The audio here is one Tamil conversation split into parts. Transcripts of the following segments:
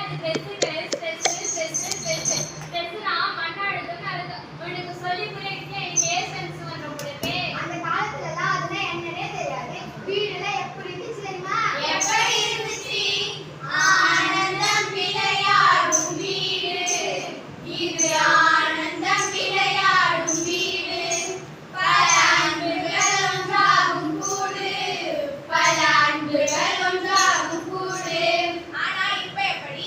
ஆனா இப்ப எப்படி?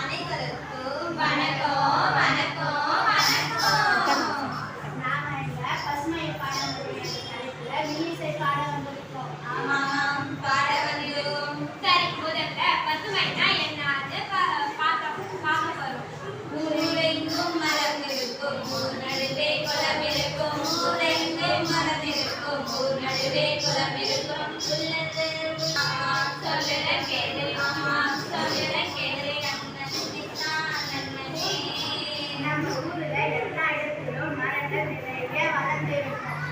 அனைவருக்கும் வணக்கம் வணக்கம் வணக்கம். நாம இந்த பசுமை பாரம்பரிய தலைப்புல வில்லிசை பாட வந்திருக்கோம். ஆமாம், பாட வந்தோம். சரி, முதல்ல பசுமைனா என்னன்னு பார்க்க வரும். ஊரெங்கும் மரம் இருக்கும், ஊர் நடுவே குளம் இருக்கும். ஊரெங்கும் மரம் இருக்கும், ஊர் நடுவே குளம் இருக்கும். உள்ளது சொல்லுற கேது, அம்மா சொல்லுற கேது. நம்ம ஊர்ல எல்லா இடத்திலும் மரங்கள் நிறைய வளர்ந்திருக்கும்.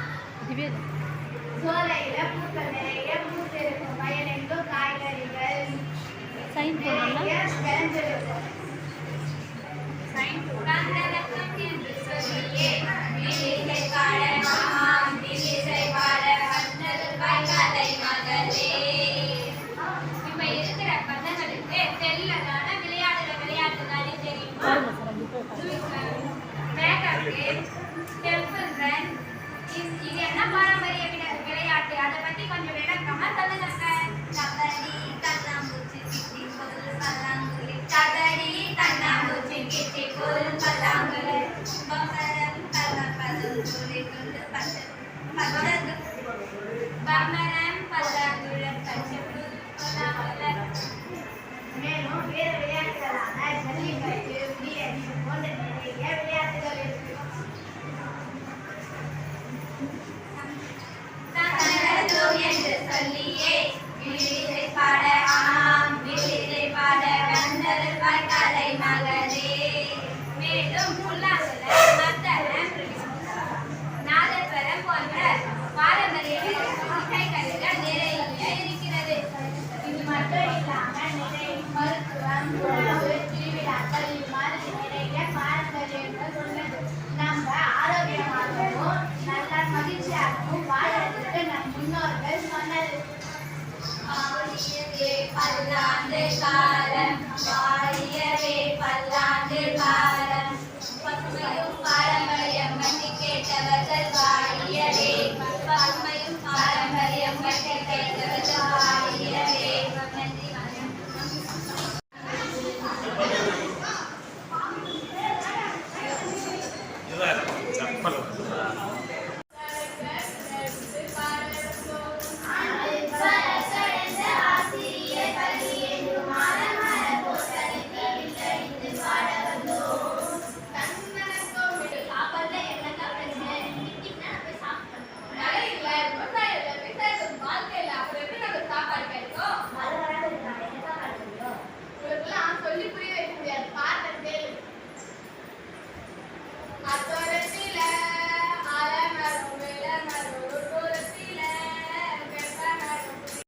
சோலையில பூக்கள் நிறைய பூத்திருக்கும். வயலெங்கும் காய்கறிகள் நிறைய விளைஞ்சிருக்கும். என்று சொல்லியே வில்லிசை பாட, மாமாம் வில்லிசை பாட வந்தது கலை மகளே. இப்ப இருக்கிற பசங்களுக்கு தெரியலதான விளையாடுற விளையாட்டு தானே தெரியுமா? மேக்கப் கேம், டெம்பிள் ரன், இது என்ன பாரம்பரிய விளையாட்டு? அதை பத்தி கொஞ்சம் விளக்கமா சொல்லுங்க. கபடி, கண்ணாமூச்சி, கிட்டி பொருள், பல்லாங்குழி. கபடி, கண்ணாமூச்சி, கிட்டி பொருள், பல்லாங்குழி. பம்பரம், பல்லாங்குழி, துண்டு பச்சை பம்பரம், பல்லாங்குழல், பச்சை மேலும் வேறு விளையாட்டுகளான ஜல்லிக்கட்டு, உரியடி போன்ற நிறைய விளையாட்டுகள் இருக்கு. என்று சொல்லியே வில்லிசை பாட, ஆம் வில்லிசை பாட வந்தது கலை மகளே. மேலும் புல்லாங்குழல், மத்தளம், நாதஸ்வரம் போன்ற பாரம்பரிய இசைக்கருவிகள் நிறைய இருக்கிறது. இது மட்டும் இல்லாம நிறைய மருத்துவம், உணவு, திருவிழாக்கள், இது மாதிரி நிறைய பாரம்பரியங்கள் உள்ளது. நம்ம ஆரோக்கியமாகவும் நல்ல மகிழ்ச்சியாகவும் வாழ்றதுக்கு நம் முன்னோர்கள் சொன்னது. பல்லாண்டு காலம், வாழியவே பல்லாண்டு காலம். பசுமையும் பாரம்பரியம் பற்றி கேட்டவர்கள் வாழியவே. பசுமையும் பாரம்பரியம் பற்றி கேட்டவர்கள் வாழியவே. चप्पल